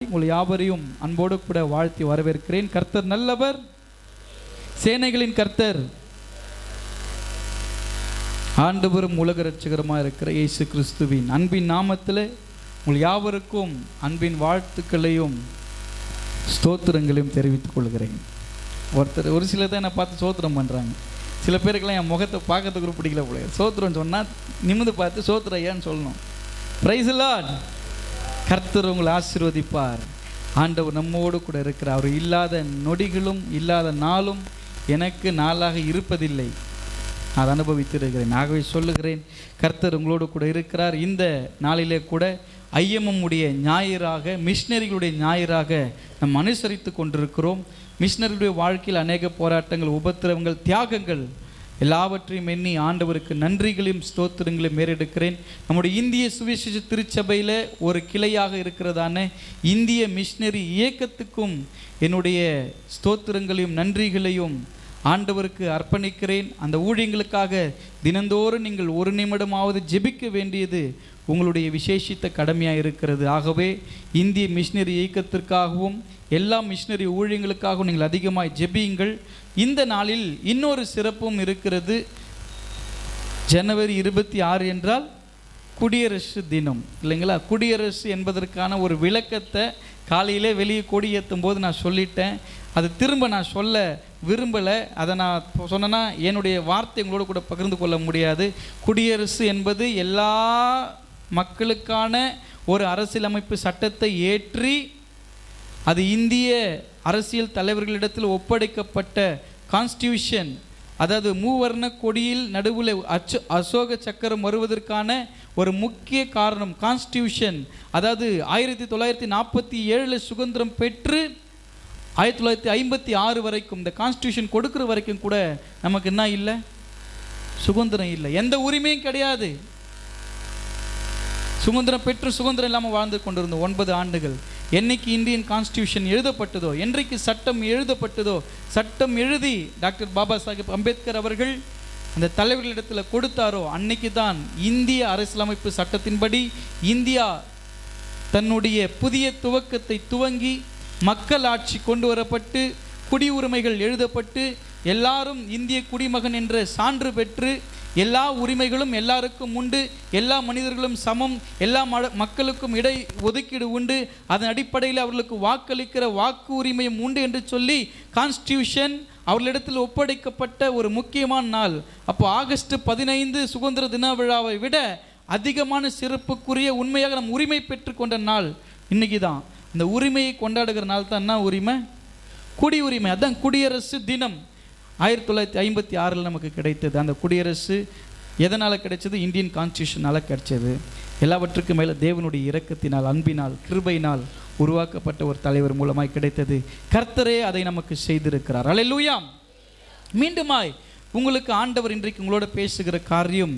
உங்கள் யாவரையும் அன்போடு கூட வாழ்த்தி வரவேற்கிறேன். கர்த்தர் நல்லவர், சேனைகளின் கர்த்தர், ஆண்டவரும் உலக இரட்சகருமாக இருக்கிற இயேசு கிறிஸ்துவின் அன்பின் நாமத்தில் உங்கள் யாவருக்கும் அன்பின் வாழ்த்துக்களையும் ஸ்தோத்திரங்களையும் தெரிவித்துக் கொள்கிறேன். ஒரு சிலர் தான் என்னை பார்த்து சோத்திரம் பண்ணுறாங்க. சில பேருக்கெல்லாம் என் முகத்தை பார்க்கறதுக்கு பிடிக்கல போல. சோத்திரம் சொன்னால் நிமிந்து பார்த்து சோத்திரம் ஐயான்னு சொல்லணும். Praise the Lord. கர்த்தர் உங்களை ஆசீர்வதிப்பார். ஆண்டவர் நம்மோடு கூட இருக்கிறார். அவர் இல்லாத நொடிகளும் இல்லாத நாளும் எனக்கு நாளாக இருப்பதில்லை. நான் அனுபவித்திருக்கிறேன். ஆகவே சொல்லுகிறேன், கர்த்தர் உங்களோடு கூட இருக்கிறார். இந்த நாளிலே கூட ஐயமுடைய ஞாயிறாக, மிஷினரிகளுடைய ஞாயிறாக நாம் அனுசரித்து கொண்டிருக்கிறோம். மிஷினரிகளுடைய வாழ்க்கையில் அநேக போராட்டங்கள், உபத்திரவங்கள், தியாகங்கள் எல்லாவற்றையும் எண்ணி ஆண்டவருக்கு நன்றிகளையும் ஸ்தோத்திரங்களையும் மேறெடுக்கிறேன். நம்முடைய இந்திய சுவிசேஷ திருச்சபையில் ஒரு கிளையாக இருக்கிறதான இந்திய மிஷினரி இயக்கத்துக்கும் என்னுடைய ஸ்தோத்திரங்களையும் நன்றிகளையும் ஆண்டவருக்கு அர்ப்பணிக்கிறேன். அந்த ஊழியங்களுக்காக தினந்தோறும் நீங்கள் ஒரு நிமிடமாவது ஜெபிக்க வேண்டியது உங்களுடைய விசேஷித்த கடமையாக இருக்கிறது. ஆகவே இந்திய மிஷினரி இயக்கத்திற்காகவும் எல்லா மிஷினரி ஊழியங்களுக்காகவும் நீங்கள் அதிகமாக ஜெபியுங்கள். இந்த நாளில் இன்னொரு சிறப்பும் இருக்கிறது. ஜனவரி 26 என்றால் குடியரசு தினம் இல்லைங்களா? குடியரசு என்பதற்கான ஒரு விளக்கத்தை காலையிலே வெளியே கொடியேற்றும் போது நான் சொல்லிட்டேன். அது திரும்ப நான் சொல்ல விரும்பலை. அதை நான் சொன்னேன்னா என்னுடைய வார்த்தை உங்களோட கூட பகிர்ந்து கொள்ள முடியாது. குடியரசு என்பது எல்லா மக்களுக்கான ஒரு அரசியலமைப்பு சட்டத்தை ஏற்றி அது இந்திய அரசியல் தலைவர்களிடத்தில் ஒப்படைக்கப்பட்ட கான்ஸ்டியூஷன். அதாவது மூவர்ண கொடியில் நடுவில் அசோக சக்கரம் வருவதற்கான ஒரு முக்கிய காரணம் கான்ஸ்டியூஷன். அதாவது 1947 சுதந்திரம் பெற்று 1956 வரைக்கும் இந்த கான்ஸ்டியூஷன் கொடுக்குற வரைக்கும் கூட நமக்கு என்ன இல்லை? சுதந்திரம் இல்லை, எந்த உரிமையும் கிடையாது. சுதந்திரம் பெற்று சுதந்திரம் இல்லாமல் வாழ்ந்து கொண்டிருந்தோம் 9 ஆண்டுகள். என்னைக்கு இந்தியன் கான்ஸ்டியூஷன் எழுதப்பட்டதோ, என்றைக்கு சட்டம் எழுதப்பட்டதோ, சட்டம் எழுதி டாக்டர் பாபா சாஹேப் அம்பேத்கர் அவர்கள் அந்த தலைவர்களிடத்தில் கொடுத்தாரோ, அன்னைக்கு தான் இந்திய அரசியலமைப்பு சட்டத்தின்படி இந்தியா தன்னுடைய புதிய துவக்கத்தை துவங்கி மக்கள் ஆட்சி கொண்டு வரப்பட்டு குடியுரிமைகள் எழுதப்பட்டு எல்லாரும் இந்திய குடிமகன் என்ற சான்று பெற்று எல்லா உரிமைகளும் எல்லாருக்கும் உண்டு, எல்லா மனிதர்களும் சமம், எல்லா மக்களுக்கும் இடை ஒதுக்கீடு உண்டு, அதன் அடிப்படையில் அவர்களுக்கு வாக்களிக்கிற வாக்கு உரிமையும் உண்டு என்று சொல்லி கான்ஸ்டியூஷன் அவர்களிடத்தில் ஒப்படைக்கப்பட்ட ஒரு முக்கியமான நாள். அப்போ ஆகஸ்ட் 15 சுதந்திர தின விழாவை விட அதிகமான சிறப்புக்குரிய உண்மையாக நம் உரிமை பெற்றுக்கொண்ட நாள் இன்னைக்கு தான். இந்த உரிமையை கொண்டாடுகிற நாள் தான் என்ன உரிமை? குடியுரிமை. அதுதான் குடியரசு தினம். 1956 நமக்கு கிடைத்தது. அந்த குடியரசு எதனால் கிடைச்சது? இந்தியன் கான்ஸ்டியூஷனால் கிடைச்சது. எல்லாவற்றுக்கும் மேலே தேவனுடைய இரக்கத்தினால், அன்பினால், கிருபையினால் உருவாக்கப்பட்ட ஒரு தலைவர் மூலமாய் கிடைத்தது. கர்த்தரே அதை நமக்கு செய்திருக்கிறார். அல்லேலூயா. மீண்டுமாய் உங்களுக்கு ஆண்டவர் இன்றைக்கு உங்களோட பேசுகிற காரியம்,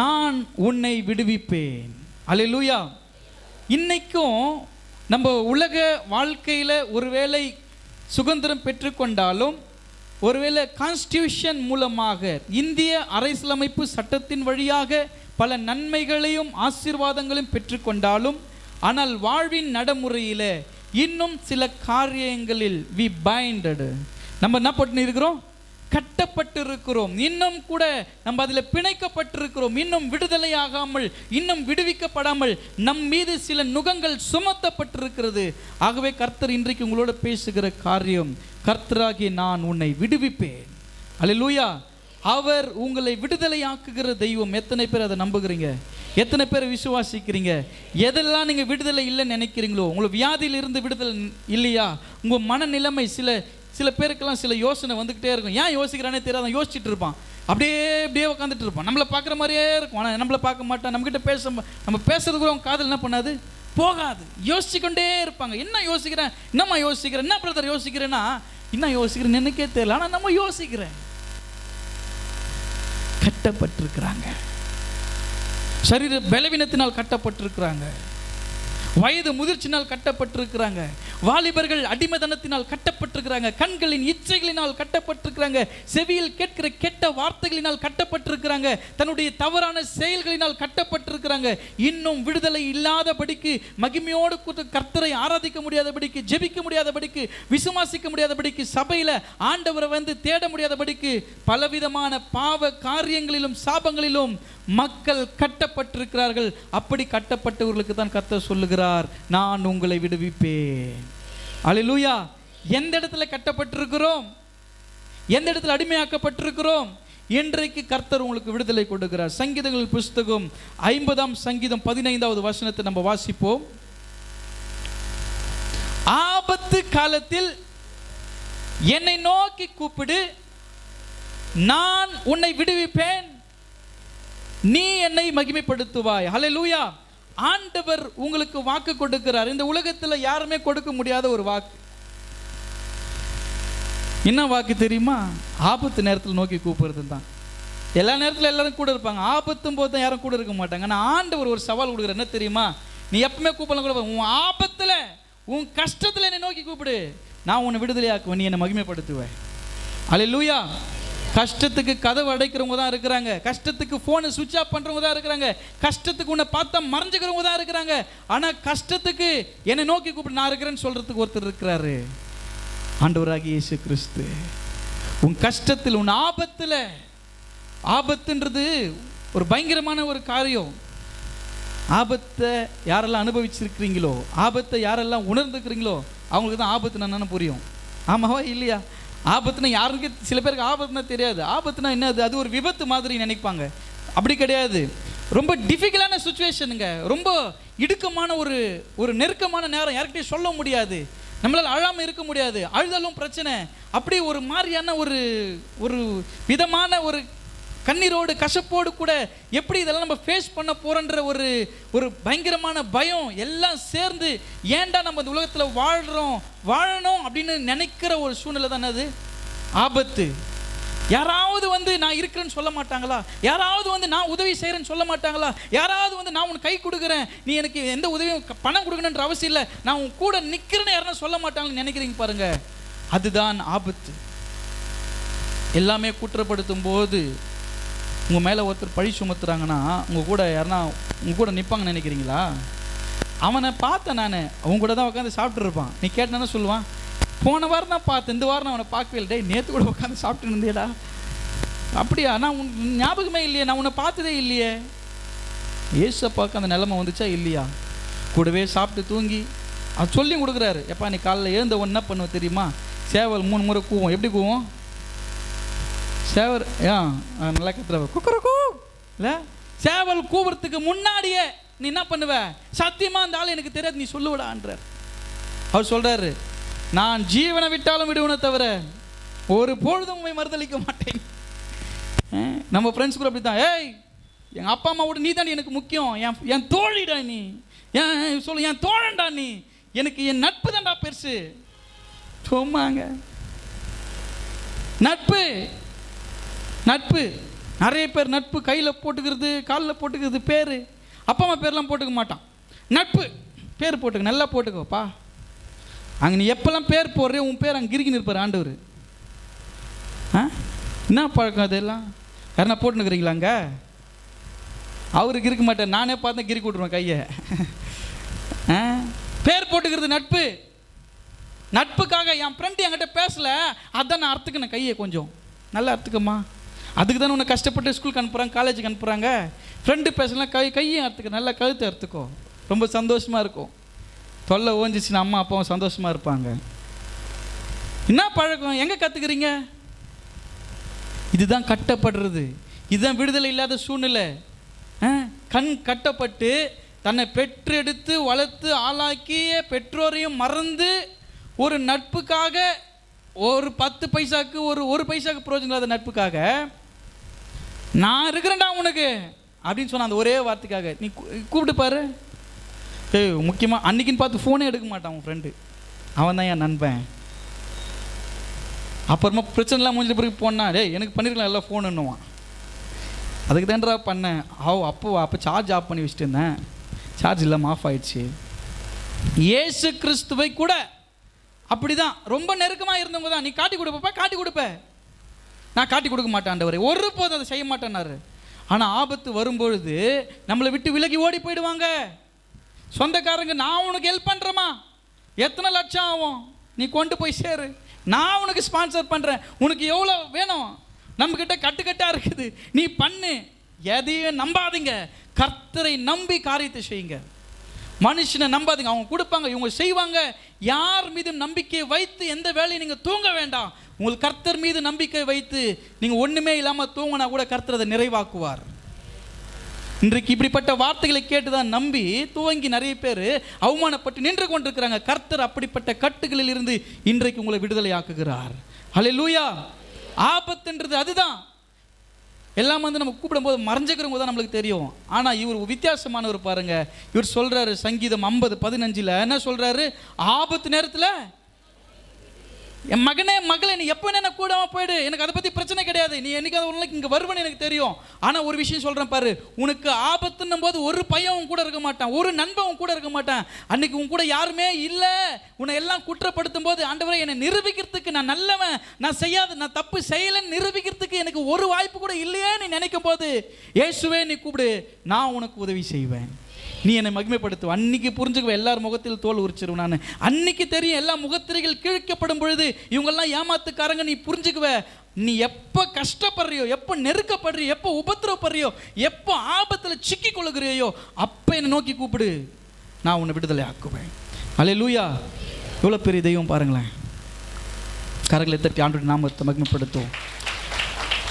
நான் உன்னை விடுவிப்பேன். அல்லேலூயா. இன்னைக்கும் நம்ம உலக வாழ்க்கையில் ஒருவேளை சுதந்திரம் பெற்றுக்கொண்டாலும், ஒருவேளை கான்ஸ்டியூஷன் மூலமாக இந்திய அரசியலமைப்பு சட்டத்தின் வழியாக பல நன்மைகளையும் ஆசீர்வாதங்களையும் பெற்றுக்கொண்டாலும், ஆனால் வாழ்வின் நடைமுறையில் இன்னும் சில காரியங்களில் வி பைண்டடு, நம்ம என்ன பண்ணி இருக்கிறோம்? கட்டப்பட்டு இருக்கிறோம். இன்னும் கூட நம்ம அதில் பிணைக்கப்பட்டிருக்கிறோம். இன்னும் விடுதலையாகாமல், இன்னும் விடுவிக்கப்படாமல் நம் மீது சில நுகங்கள் சுமத்தப்பட்டிருக்கிறது. ஆகவே கர்த்தர் இன்றைக்கு உங்களோட பேசுகிற காரியம், கர்த்தராகிய நான் உன்னை விடுவிப்பேன். அல்லேலூயா. அவர் உங்களை விடுதலையாக்குகிற தெய்வம். எத்தனை பேர் அதை நம்புகிறீங்க? எத்தனை பேர் விசுவாசிக்கிறீங்க? எதெல்லாம் நீங்கள் விடுதலை இல்லைன்னு நினைக்கிறீங்களோ, உங்களுக்கு வியாதியிலிருந்து விடுதலை இல்லையா? உங்கள் மனநிலைமை, சில பேருக்கெல்லாம் சில யோசனை வந்துக்கிட்டே இருக்கும். ஏன் யோசிக்கிறானே தெரியாத யோசிச்சுட்டு இருப்பான். அப்படியே உட்காந்துட்டு இருப்பான். நம்மளை பார்க்குற மாதிரியே இருக்கும், ஆனால் நம்மளை பார்க்க மாட்டான். நம்மக்கிட்ட நம்ம பேசுறது கூட அவங்க காதல் என்ன பண்ணாது, போகாது. யோசிச்சுக்கொண்டே இருப்பாங்க. என்ன யோசிக்கிறேன், என்னம்மா யோசிக்கிறேன், என்ன பிரதர் யோசிக்கிறேன்னா, என்ன யோசிக்கிறேன்னு எனக்கே தெரியல, ஆனால் நம்ம யோசிக்கிறேன். கட்டப்பட்டிருக்கிறாங்க. சரீர பலவீனத்தினால் கட்டப்பட்டிருக்கிறாங்க. வயது முதிர்ச்சினால் கட்டப்பட்டிருக்கிறாங்க. வாலிபர்கள் அடிமைதனத்தினால் கட்டப்பட்டிருக்கிறாங்க. கண்களின் இச்சைகளினால் கட்டப்பட்டிருக்கிறாங்க. செவியில் கேட்கிற கெட்ட வார்த்தைகளினால் கட்டப்பட்டிருக்கிறாங்க. தன்னுடைய தவறான செயல்களினால் கட்டப்பட்டிருக்கிறாங்க. இன்னும் விடுதலை இல்லாதபடிக்கு, மகிமையோடு கர்த்தரை ஆராதிக்க முடியாதபடிக்கு, ஜெபிக்க முடியாதபடிக்கு, விசுவாசிக்க முடியாதபடிக்கு, சபையில ஆண்டவரை வந்து தேட முடியாதபடிக்கு பலவிதமான பாவ காரியங்களிலும் சாபங்களிலும் மக்கள் கட்டப்பட்டிருக்கிறார்கள். அப்படி கட்டப்பட்டவர்களுக்கு தான் கர்த்தர் சொல்லுகிறார், நான் உங்களை விடுவிப்பேன். அல்லேலூயா. எந்த இடத்துல கட்டப்பட்டிருக்கிறோம், எந்த இடத்துல அடிமையாக்கப்பட்டிருக்கிறோம், இன்றைக்கு கர்த்தர் உங்களுக்கு விடுதலை கொடுக்கிறார். சங்கீதங்கள் புஸ்தகம் 50ஆம் சங்கீதம் 15வது வசனத்தை நம்ம வாசிப்போம். ஆபத்து காலத்தில் என்னை நோக்கி கூப்பிடு, நான் உன்னை விடுவிப்பேன், நீ என்னை மகிமைப்படுத்துவாய். ஹல்லேலூயா. ஆண்டவர் உங்களுக்கு வாக்கு கொடுக்கிறார். இந்த உலகத்தில் யாருமே கொடுக்க முடியாத ஒரு வாக்கு. என்ன வாக்கு தெரியுமா? ஆபத்து நேரத்தில் நோக்கி கூப்பிடுறது தான். எல்லா நேரத்தில் எல்லாரும் கூட இருப்பாங்க, ஆபத்தும் போது தான் யாரும் கூட இருக்க மாட்டாங்க. ஆனால் ஆண்டவர் ஒரு சவால் கொடுக்குற, என்ன தெரியுமா? நீ எப்பவுமே கூப்பிடலாம் கூட, உன் ஆபத்தில் உன் கஷ்டத்தில் என்னை நோக்கி கூப்பிடு, நான் உன்னை விடுதலையாக்குவேன், நீ என்னை மகிமைப்படுத்துவேன். அல்லேலூயா. கஷ்டத்துக்கு கதவு அடைக்கிறவங்க தான் இருக்கிறாங்க. கஷ்டத்துக்கு ஃபோனை சுவிட்ச் ஆஃப் பண்ணுறவங்க தான் இருக்கிறாங்க. கஷ்டத்துக்கு உன்னை பார்த்தா மறைஞ்சுக்கிறவங்க தான் இருக்கிறாங்க. ஆனால் கஷ்டத்துக்கு என்னை நோக்கி கூப்பிட்டு நான் இருக்கிறேன்னு சொல்கிறதுக்கு ஒருத்தர் இருக்கிறாரு, ஆண்டவராகிய இயேசு கிறிஸ்து. உன் கஷ்டத்தில், உன் ஆபத்தில், ஆபத்துன்றது ஒரு பயங்கரமான ஒரு காரியம். ஆபத்தை யாரெல்லாம் அனுபவிச்சிருக்கிறீங்களோ, ஆபத்தை யாரெல்லாம் உணர்ந்துக்கிறீங்களோ, அவங்களுக்கு தான் ஆபத்து என்னன்னு புரியும். ஆமாவா இல்லையா? ஆபத்துனா யாருக்கு, சில பேருக்கு ஆபத்துனா தெரியாது. ஆபத்துனா என்னது? அது ஒரு விபத்து மாதிரி நினைப்பாங்க. அப்படி கிடையாது. ரொம்ப டிஃபிகல்ட்டான சுச்சுவேஷனுங்க, ரொம்ப இடுக்கமான ஒரு நெருக்கமான நேரம். யார்கிட்டையும் சொல்ல முடியாது, நம்மளால் அழாமல் இருக்க முடியாது, அழுதாலும் பிரச்சனை. அப்படி ஒரு மாதிரியான ஒரு விதமான ஒரு கண்ணீரோடு கசப்போடு கூட எப்படி இதெல்லாம் நம்ம ஃபேஸ் பண்ண போகிறோன்ற ஒரு பயங்கரமான பயம் எல்லாம் சேர்ந்து, ஏன்டா நம்ம இந்த உலகத்தில் வாழணும் அப்படின்னு நினைக்கிற ஒரு சூழ்நிலை தானே அது ஆபத்து. யாராவது வந்து நான் இருக்கிறேன்னு சொல்ல மாட்டாங்களா? யாராவது வந்து நான் உதவி செய்கிறேன்னு சொல்ல மாட்டாங்களா? யாராவது வந்து நான் உனக்கு கை கொடுக்குறேன், நீ எனக்கு எந்த உதவியும் பணம் கொடுக்கணுன்ற அவசியம் இல்லை, நான் உன் கூட நிற்கிறேன்னு யாரும் சொல்ல மாட்டாங்கன்னு நினைக்கிறீங்க பாருங்க, அதுதான் ஆபத்து. எல்லாமே குற்றப்படுத்தும் போது உங்கள் மேலே ஒருத்தர் பழி சுமத்துறாங்கன்னா உங்கள் கூட யாருன்னா உங்கள் கூட நிற்பாங்கன்னு நினைக்கிறீங்களா? அவனை பார்த்தேன் நான், அவங்க கூட தான் உட்காந்து சாப்பிட்ருப்பான். நீ கேட்டேன்னா சொல்லுவான், போன வாரம் தான் பார்த்தேன், இந்த வாரம் நான் அவனை பார்க்கவே இல்லை. டேய், நேற்று கூட உட்காந்து சாப்பிட்டு இருந்தேடா. அப்படியா? நான் ஞாபகமே இல்லையே, நான் உன்னை பார்த்ததே இல்லையே. ஏசப்பாக்கு அந்த நிலைமை வந்துச்சா இல்லையா? கூடவே சாப்பிட்டு தூங்கி அவர் சொல்லி கொடுக்குறாரு. எப்பா நீ காலையில் எழுந்த ஒன்றா பண்ணுவ தெரியுமா? சேவல் 3 முறை கூவும். எப்படி கூவும்? சேவல் நல்லா கத்துற குக்கரக்கூ இல்லை, சேவல் கூவுறதுக்கு முன்னாடியே நீ என்ன பண்ணுவ? சத்தியமா அந்த ஆள் எனக்கு தெரியாது, நீ சொல்லுவிடான்றார். அவர் சொல்றாரு, நான் ஜீவனை விட்டாலும் விடுவனை தவிர ஒரு பொழுதும் உண்மை மறுதளிக்க மாட்டேன். நம்ம ஃப்ரெண்ட்ஸ் கூட அப்படி தான், ஏய் எங்கள் அப்பா அம்மாவோட நீ தான் எனக்கு முக்கியம், என் தோழிடா நீ, சொல்லு என் தோழன்டா நீ, எனக்கு என் நட்பு தான்டா பெருசு. சும்மாங்க. நட்பு நிறைய பேர் நட்பு கையில் போட்டுக்கிறது, காலில் போட்டுக்கிறது, பேர் அப்பா அம்மா பேர்லாம் போட்டுக்க மாட்டான். நட்பு பேர் போட்டுக்க, நல்லா போட்டுக்கோப்பா. அங்கே நீ எப்போல்லாம் பேர் போடுறே உன் பேர் அங்கே கிறுக்கி நிற்பார் ஆண்டவர். என்ன பழக்கம் அதெல்லாம்? யாருன்னா போட்டுனுக்குறீங்களாங்க? அவருக்கு இருக்க மாட்டேன், நானே பார்த்தா கிறுக்கி விட்ருவேன் கையை. பேர் போட்டுக்கிறது நட்பு. நட்புக்காக என் ஃப்ரெண்டு என்கிட்ட பேசலை, அதான் நான் அறுத்துக்கினேன் கையை, கொஞ்சம் நல்லா அறுத்துக்கம்மா. அதுக்கு தானே உன்னை கஷ்டப்பட்டு ஸ்கூலுக்கு அனுப்புகிறாங்க, காலேஜுக்கு அனுப்புகிறாங்க. ஃப்ரெண்டு பேசலாம், கையை அறுத்துக்க, நல்லா கழுத்தை அறுத்துக்கோ, ரொம்ப சந்தோஷமாக இருக்கும். தொல்லை ஓஞ்சிச்சுன்னா அம்மா அப்பாவும் சந்தோஷமாக இருப்பாங்க. என்ன பழக்கம்? எங்கே கற்றுக்குறீங்க? இதுதான் கட்டப்படுறது, இதுதான் விடுதலை இல்லாத சூழ்நிலை. கண் கட்டப்பட்டு தன்னை பெற்றெடுத்து வளர்த்து ஆளாக்கிய பெற்றோரையும் மறந்து ஒரு நட்புக்காக, ஒரு 10 பைசாக்கு ஒரு பைசாக்கு பிரயோஜனம் இல்லாத நட்புக்காக நான் இருக்கிறேன்டா உனக்கு அப்படின்னு சொன்ன அந்த ஒரே வார்த்தைக்காக நீ கூப்பிட்டு பாரு. முக்கியமாக அன்னைக்குன்னு பார்த்து ஃபோனே எடுக்க மாட்டான் உன் ஃப்ரெண்டு, அவன் தான் என் நண்பன். அப்புறமா பிரச்சனைலாம் முடிஞ்ச பிறகு போனா, டேய் எனக்கு பண்ணிருக்கலாம் எல்லாம் ஃபோனுன்னுவான். அதுக்கு தான்டா பண்ணேன். அப்போ சார்ஜ் ஆஃப் பண்ணி வச்சுட்டு இருந்தேன், சார்ஜ் இல்லாமல் ஆஃப் ஆகிடுச்சு. இயேசு கிறிஸ்துவை கூட அப்படிதான், ரொம்ப நெருக்கமாக இருந்தவங்க தான். நீ காட்டி கொடுப்பப்பா, காட்டி கொடுப்ப. நான் காட்டி கொடுக்க மாட்டேன் ஆண்டவரே, ஒரு போதும் அதை செய்ய மாட்டேன்னாரு. ஆனால் ஆபத்து வரும்பொழுது நம்மளை விட்டு விலகி ஓடி போயிடுவாங்க. சொந்தக்காரங்க, நான் உனக்கு ஹெல்ப் பண்ணுறேம்மா, எத்தனை லட்சம் ஆகும், நீ கொண்டு போய் சேரு, நான் உனக்கு ஸ்பான்சர் பண்ணுறேன், உனக்கு எவ்வளோ வேணும், நம்மக்கிட்ட கட்டுக்கட்டாக இருக்குது, நீ பண்ணு. எதையும் நம்பாதீங்க, கர்த்தரை நம்பி காரியத்தை செய்யுங்க. மனுஷனை நம்பாதீங்க, அவங்க கொடுப்பாங்க, இவங்க செய்வாங்க. யார் மீது நம்பிக்கையை வைத்து எந்த வேலையை நீங்கள் தூங்க வேண்டாம். உங்களுக்கு கர்த்தர் மீது நம்பிக்கை வைத்து நீங்கள் ஒன்றுமே இல்லாமல் தூங்கினா கூட கர்த்தர் அதை நிறைவாக்குவார். இன்றைக்கு இப்படிப்பட்ட வார்த்தைகளை கேட்டுதான் நம்பி துவங்கி நிறைய பேர் அவமானப்பட்டு நின்று கொண்டிருக்கிறாங்க. கர்த்தர் அப்படிப்பட்ட கட்டுகளில் இருந்து இன்றைக்கு உங்களை விடுதலை ஆக்குகிறார். ஹல்லேலூயா. ஆபத்துன்றது அதுதான். எல்லாம் வந்து நம்ம கூப்பிடும்போது மறைஞ்சிக்கிறவங்க தான் நம்மளுக்கு தெரியும். ஆனால் இவர் வித்தியாசமானவர் பாருங்க. இவர் சொல்றாரு, சங்கீதம் 50:15 என்ன சொல்றாரு? ஆபத்து நேரத்தில் என் மகனே மகளே, நீ எப்போ என்ன கூடாம போயிடு, எனக்கு அதை பற்றி பிரச்சனை கிடையாது, நீ என்னைக்காவது ஒரு நாளைக்கு இங்கே வருவன்னு எனக்கு தெரியும். ஆனால் ஒரு விஷயம் சொல்கிறேன் பாரு, உனக்கு ஆபத்துன்னும் போது ஒரு பையன் உன் கூட இருக்க மாட்டான், ஒரு நண்பன் உன் கூட இருக்க மாட்டான். அன்னைக்கு உன் கூட யாருமே இல்லை. உன்னை எல்லாம் குற்றப்படுத்தும் போது, ஆண்டவரே என்னை நிரூபிக்கிறதுக்கு நான் நல்லவன், நான் செய்யாத, நான் தப்பு செய்யலைன்னு நிரூபிக்கிறதுக்கு எனக்கு ஒரு வாய்ப்பு கூட இல்லையே நீ நினைக்கும் போது, இயேசுவே நீ கூப்பிடு, நான் உனக்கு உதவி செய்வேன், நீ என்னை மகிமைப்படுத்துவ. அன்னைக்கு புரிஞ்சுக்குவேன், எல்லார் முகத்தில் தோல் உரிச்சிருவேன் நான். அன்னைக்கு தெரியும், எல்லா முகத்திரைகள் கிழிக்கப்படும் பொழுது இவங்கெல்லாம் ஏமாத்துக்காரங்க நீ புரிஞ்சுக்குவ. நீ எப்போ கஷ்டப்படுறியோ, எப்போ நெருக்கப்படுறியோ, எப்போ உபத்திரப்படுறியோ, எப்போ ஆபத்தில் சிக்கி கொள்ளுகிறியோ, அப்போ என்னை நோக்கி கூப்பிடு, நான் உன்னை விடுதலை ஆக்குவேன். அல்லேலூயா. எவ்வளோ பெரிய தெய்வம் பாருங்களேன். கரங்களை தட்டி ஆண்டவருடைய நாமத்தை மகிமைப்படுத்துவோம்.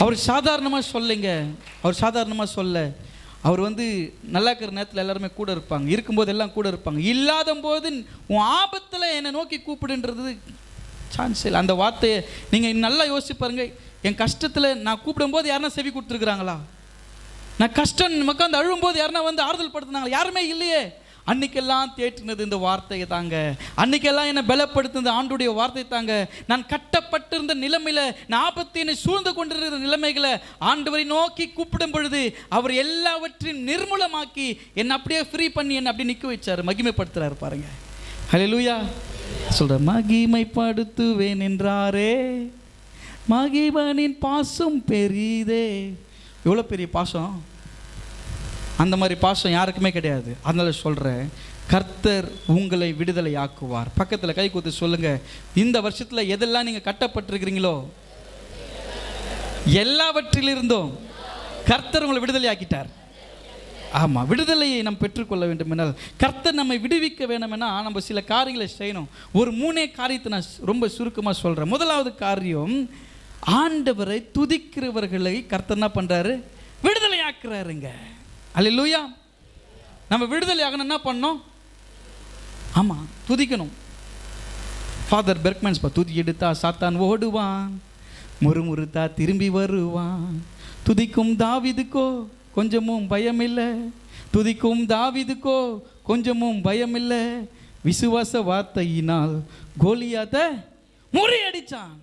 அவர் சாதாரணமாக சொல்லுங்க, அவர் சாதாரணமாக சொல்ல, அவர் வந்து நல்லா இருக்கிற நேரத்தில் எல்லாருமே கூட இருப்பாங்க, இருக்கும்போது எல்லாம் கூட இருப்பாங்க, இல்லாத போது உன் ஆபத்தில் என்னை நோக்கி கூப்பிடுன்றது சான்ஸ் இல்லை. அந்த வார்த்தையை நீங்கள் நல்லா யோசிச்சு பாருங்க. என் கஷ்டத்தில் நான் கூப்பிடும்போது யாருன்னா செவி கொடுத்துருக்குறாங்களா? நான் கஷ்டம் உட்காந்து அழும்போது யாருன்னா வந்து ஆறுதல் படுத்துனாங்களா? யாருமே இல்லையே. அன்னைக்கெல்லாம் தேற்றினது இந்த வார்த்தையை தாங்க. அன்னைக்கெல்லாம் என்னை பலப்படுத்தினது ஆண்டுடைய வார்த்தை தாங்க. நான் கட்டப்பட்டிருந்த நிலைமையில், நான் ஆபத்தினை சூழ்ந்து கொண்டிருக்கிற நிலைமைகளை ஆண்டவரை நோக்கி கூப்பிடும் பொழுது அவர் எல்லாவற்றையும் நிர்மூலமாக்கி என்னை அப்படியே ஃப்ரீ பண்ணி என்னை அப்படியே நிற்க வச்சார், மகிமைப்படுத்துறாரு பாருங்க. ஹல்லேலூயா. சொல்ற, மகிமைப்படுத்துவேன் என்றாரே, மகிமனின் பாசம் பெரிதே. எவ்வளோ பெரிய பாசம்! அந்த மாதிரி பாசம் யாருக்குமே கிடையாது. அதனால சொல்கிறேன், கர்த்தர் உங்களை விடுதலை ஆக்குவார். பக்கத்தில் கை கூத்து சொல்லுங்க, இந்த வருஷத்தில் எதெல்லாம் நீங்கள் கட்டப்பட்டிருக்கிறீங்களோ எல்லாவற்றிலிருந்தும் கர்த்தர் உங்களை விடுதலை ஆக்கிட்டார். ஆமாம், விடுதலையை நாம் பெற்றுக்கொள்ள வேண்டும் என்றால், கர்த்தர் நம்மை விடுவிக்க வேணும்னா நம்ம சில காரியங்களை செய்யணும். ஒரு 3 காரியத்தை நான் ரொம்ப சுருக்கமாக சொல்கிறேன். முதலாவது காரியம், ஆண்டவரை துதிக்கிறவர்களை கர்த்தர் என்ன பண்ணுறாரு? விடுதலை ஆக்குறாருங்க. அல்லேலூயா. நம்ம விடுதலை ஆகணும், என்ன பண்ணணும்? ஆமாம், துதிக்கணும். ஃபாதர் பெர்க்மன்ஸ், துதி எடுத்தா சாத்தான் ஓடுவான், முறுமுறுத்தா திரும்பி வருவான், துதிக்கும் தாவீதுக்கோ கொஞ்சமும் பயமில்லை, துதிக்கும் தாவீதுக்கோ கொஞ்சமும் பயமில்லை, விசுவாச வார்த்தையினால் கோலியாத்தை முறியடிச்சான்.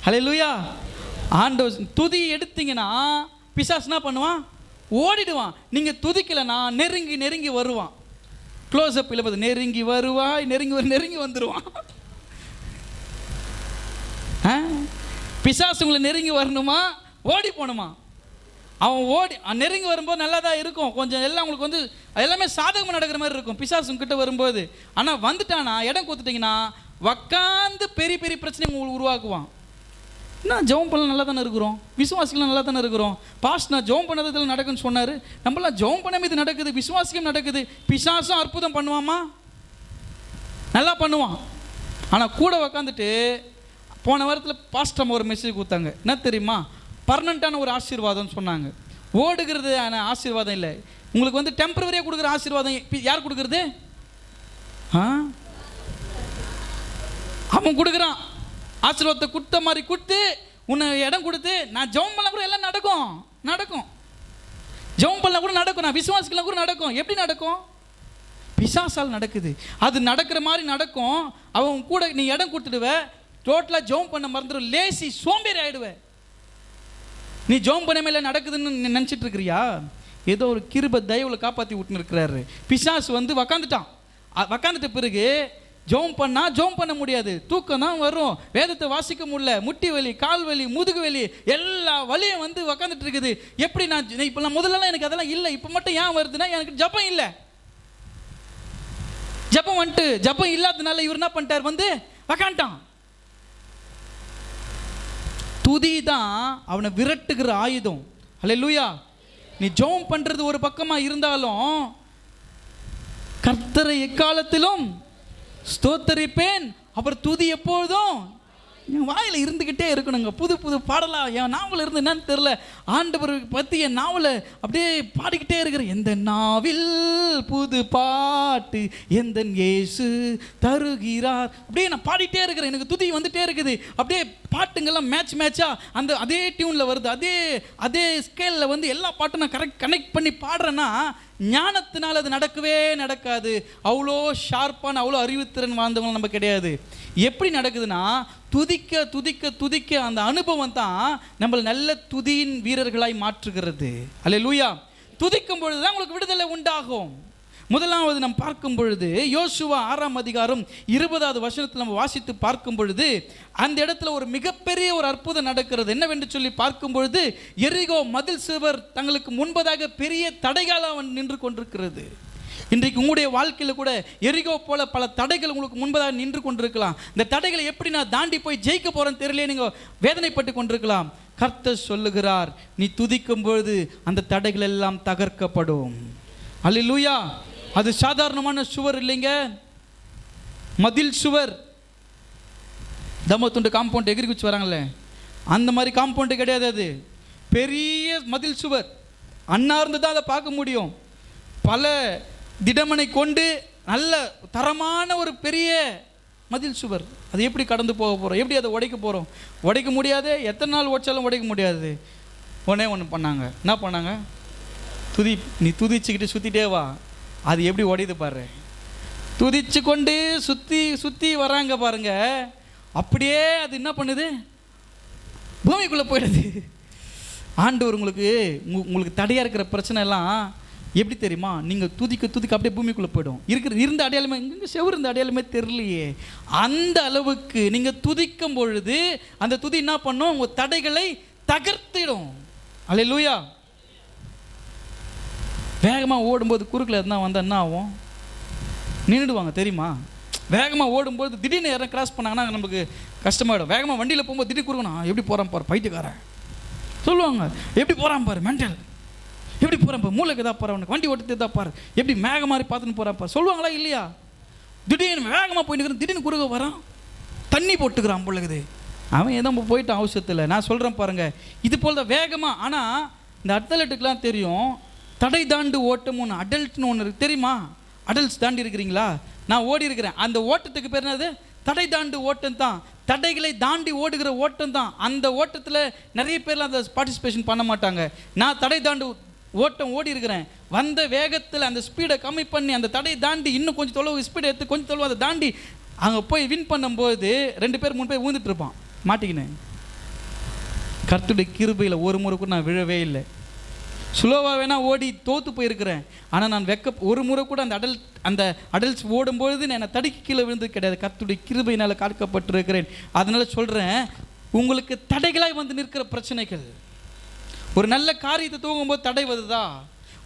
அல்லேலூயா. ஆண்டவர் துதி எடுத்தீங்கன்னா பிசாசு என்ன பண்ணுவான்? ஓடிடுவான். நீங்கள் துதிக்கலைன்னா நெருங்கி நெருங்கி வருவான். க்ளோஸ்அப் இல்லை, நெருங்கி வருவாய், நெருங்கி வந்துடுவான். பிசாசு உங்களை நெருங்கி வரணுமா, ஓடி போகணுமா? அவன் ஓடி நெருங்கி வரும்போது நல்லா தான் இருக்கும், கொஞ்சம் எல்லாம் உங்களுக்கு வந்து எல்லாமே சாதகமாக நடக்கிற மாதிரி இருக்கும் பிசாசு கிட்ட வரும்போது. ஆனால் வந்துட்டானா, இடம் கொடுத்துட்டிங்கன்னா உக்காந்து பெரிய பெரிய பிரச்சனை உங்களுக்கு உருவாக்குவான். நான் ஜெபம் பண்ணலாம், நல்லா தானே இருக்கிறோம், விசுவாசிகள் நல்லா தானே இருக்கிறோம், பாஸ்ட் நான் ஜெபம் பண்ணதில் நடக்குன்னு சொன்னார், நம்மளாம் ஜெபம் பண்ண இது நடக்குது, விசுவாசியம் நடக்குது. பிசாசும் அற்புதம் பண்ணுவாமா? நல்லா பண்ணுவான். ஆனால் கூட உக்காந்துட்டு, போன வாரத்தில் பாஸ்டம் ஒரு மெசேஜ் கொடுத்தாங்க, என்ன தெரியுமா? பர்மனண்ட்டான ஒரு ஆசீர்வாதம்னு சொன்னாங்க. ஓடுகிறது ஆசீர்வாதம் இல்லை, உங்களுக்கு வந்து டெம்பரவரியாக கொடுக்குற ஆசீர்வாதம் யார் கொடுக்குறது? அவன் கொடுக்குறான். ஆசீர்வாதத்தை கொடுத்த மாதிரி கொடுத்து உன்னை இடம் கொடுத்து, நான் ஜெபம் பண்ண கூட எல்லாம் நடக்கும், ஜெபம் பண்ண கூட நடக்கும், நான் விசுவாசிக்கலாம் கூட நடக்கும். எப்படி நடக்கும்? பிசாசால் நடக்குது. அது நடக்கிற மாதிரி நடக்கும். அவன் கூட நீ இடம் கொடுத்துடுவ, டோட்டலாக ஜெபம் பண்ண மறந்துடும், லேசி சோம்பேறி ஆகிடுவேன். நீ ஜெபம் பண்ண மேலே நடக்குதுன்னு நினச்சிட்டு இருக்கிறியா? ஏதோ ஒரு கிருபை தயவுல காப்பாற்றி விட்டுன்னு இருக்கிறாரு. பிசாசு வந்து உக்காந்துட்டான். உக்காந்துட்ட பிறகு ஜெபம் பண்ண முடியாது, தூக்கம் தான் வரும், வேதத்தை வாசிக்க முடியல, முட்டி வலி, கால் வலி, முதுகு வலி, எல்லா வலியும் வந்து உக்காந்துட்டு இருக்குது. எப்படி இப்போ நான் முதல்லலாம் எனக்கு அதெல்லாம் இல்லை, இப்போ மட்டும் ஏன் வருதுன்னா எனக்கு ஜெபம் இல்லை. ஜெபம் இல்லாதனால இவர் என்ன பண்ணிட்டார், வந்து உக்காண்டான். துதி தான் அவனை விரட்டுகிற ஆயுதம். அல்லேலூயா. நீ ஜெபம் பண்றது ஒரு பக்கமா இருந்தாலும் கர்த்தரை எக்காலத்திலும் ஸ்தோத்தரிப்பேன், அப்புறம் துதி எப்பொழுதும் என் வாயில் இருந்துக்கிட்டே இருக்கணுங்க. புது புது பாடலாம் என் நாவல் இருந்து என்னன்னு தெரியல, ஆண்டவர் பற்றி என் நாவலை அப்படியே பாடிக்கிட்டே இருக்கிற. எந்த நாவில் புது பாட்டு எந்த இயேசு தருகிறார், அப்படியே நான் பாடிட்டே இருக்கிறேன். எனக்கு துதி வந்துட்டே இருக்குது. அப்படியே பாட்டுங்கெல்லாம் மேட்சாக அந்த அதே டியூனில் வருது, அதே ஸ்கேலில் வந்து எல்லா பாட்டும் நான் கனெக்ட் பண்ணி பாடுறேன்னா ஞானத்தினால் அது நடக்கவே நடக்காது. அவ்வளோ ஷார்ப்பான அவ்வளோ அறிவுத்திறன் வாழ்ந்தவங்க நம்ம கிடையாது. எப்படி நடக்குதுன்னா துதிக்க துதிக்க துதிக்க அந்த அனுபவம் தான் நம்மளை நல்ல துதியின் வீரர்களாய் மாற்றுகிறது. அல்லேலூயா. துதிக்கும் பொழுது தான் உங்களுக்கு விடுதலை உண்டாகும். முதலாவது நாம் பார்க்கும் பொழுது யோசுவா 6ஆம் அதிகாரம் 20வது வசனத்தில் நம்ம வாசித்து பார்க்கும் பொழுது அந்த இடத்துல ஒரு மிகப்பெரிய ஒரு அற்புதம் நடக்கிறது. என்னவென்று சொல்லி பார்க்கும் பொழுது எரிகோ மதில் சுவர் தங்களுக்கு முன்பதாக பெரிய தடைகாலம் நின்று கொண்டிருக்கிறது. இன்றைக்கு உங்களுடைய வாழ்க்கையில் கூட எரிகோ போல பல தடைகள் உங்களுக்கு முன்பதாக நின்று கொண்டிருக்கலாம். இந்த தடைகளை எப்படி நான் தாண்டி போய் ஜெயிக்க போறேன்னு தெரியல, நீங்கள் வேதனைப்பட்டு கொண்டிருக்கலாம். கர்த்தர் சொல்லுகிறார், நீ துதிக்கும் பொழுது அந்த தடைகள் எல்லாம் தகர்க்கப்படும். அல்லேலூயா. அது சாதாரணமான சுவர் இல்லைங்க, மதில் சுவர். தம்மத்துண்டு காம்பவுண்ட் எகிரி குச்சி வராங்களே அந்த மாதிரி காம்பவுண்டு கிடையாது, அது பெரிய மதில் சுவர். அன்னார்ந்து தான் அதை பார்க்க முடியும். பல திடமனை கொண்டு நல்ல தரமான ஒரு பெரிய மதில் சுவர். அது எப்படி கடந்து போக போகிறோம், எப்படி அதை உடைக்க போகிறோம்? உடைக்க முடியாது, எத்தனை நாள் உடைச்சாலும் உடைக்க முடியாது. ஒன்று பண்ணாங்க. என்ன பண்ணாங்க? நீ துதிச்சுக்கிட்டு சுற்றிட்டே வா, அது எப்படி உடையுது பாரு. துதிச்சு கொண்டு சுற்றி வராங்க பாருங்க, அப்படியே அது என்ன பண்ணுது, பூமிக்குள்ளே போயிடுது. ஆண்டவர் உங்களுக்கு தடையாக இருக்கிற பிரச்சனை எல்லாம் எப்படி தெரியுமா, நீங்கள் துதிக்க அப்படியே பூமிக்குள்ளே போய்டும். இருந்த அடையாளமே இங்கே செவ்வறு இருந்த அடையாளமே தெரியலையே. அந்த அளவுக்கு நீங்கள் துதிக்கும் பொழுது அந்த துதி என்ன பண்ணும், உங்கள் தடைகளை தகர்த்திடும். அல்லேலூயா. வேகமாக ஓடும்போது குறுக்கில் எதுனா வந்தால் என்ன ஆகும், நின்றுடுவாங்க தெரியுமா. வேகமாக ஓடும்போது திடீர்னு யாரும் கிராஸ் பண்ணாங்கன்னா நமக்கு கஷ்டமாயிடும். வேகமாக வண்டியில் போகும்போது திடீர்னு குறுக்கணும், எப்படி போகிறான் பாரு பைத்தியக்காரன் சொல்லுவாங்க, எப்படி போகிறான் பாரு மென்டல், எப்படி போகிறான் பாரு மூளைக்கு தான் போகிறவனுக்கு, வண்டி ஓட்டு தான் பாரு, எப்படி மேக மாதிரி பார்த்துன்னு போகிறான் பாரு சொல்லுவாங்களா இல்லையா? திடீர்னு வேகமாக போயிட்டு திடீர்னு குறுக்க வரான், தண்ணி போட்டுக்கிறான் பொழுது, அவன் எதோ போயிட்டான் அவசரத்தில். நான் சொல்கிறேன் பாருங்கள், இது போல் தான் வேகமாக. ஆனால் இந்த அத்லெட்டுக்கெலாம் தெரியும், தடை தாண்டு ஓட்டம் ஒன்று அடல்ட்னு ஒன்று இருக்குது தெரியுமா? அடல்ட்ஸ் தாண்டி இருக்கிறீங்களா? நான் ஓடி இருக்கிறேன். அந்த ஓட்டத்துக்கு பேர் என்னது? தடை தாண்டு ஓட்டம் தான். தடைகளை தாண்டி ஓடுகிற ஓட்டம் தான். அந்த ஓட்டத்தில் நிறைய பேர்லாம் அந்த பார்ட்டிசிபேஷன் பண்ண மாட்டாங்க. நான் தடை தாண்டு ஓட்டம் ஓடி இருக்கிறேன். வந்த வேகத்தில் அந்த ஸ்பீடை கம்மி பண்ணி அந்த தடை தாண்டி இன்னும் கொஞ்சம் தொலைவு ஸ்பீடை எடுத்து கொஞ்சம் தொலைவு அதை தாண்டி அங்கே போய் வின் பண்ணும்போது 2 பேர் 3 பேர் ஊந்துட்டு இருப்பான் மாட்டிக்கினேன். கர்த்தருடைய கிருபையில் ஒரு முறை கூட நான் விழவே இல்லை. ஸ்லோவாக வேணால் ஓடி தோற்று போயிருக்கிறேன். ஆனால் நான் ஒரு முறை கூட அந்த அடல்ட்ஸ் ஓடும்பொழுது நான் தடுக்கி கீழே விழுந்து கிடையாது. கர்த்தருடைய கிருபையினால் காக்கப்பட்டிருக்கிறேன். அதனால் சொல்கிறேன், உங்களுக்கு தடைகளாய் வந்து நிற்கிற பிரச்சனைகள், ஒரு நல்ல காரியத்தை தூங்கும்போது தடை வருதா,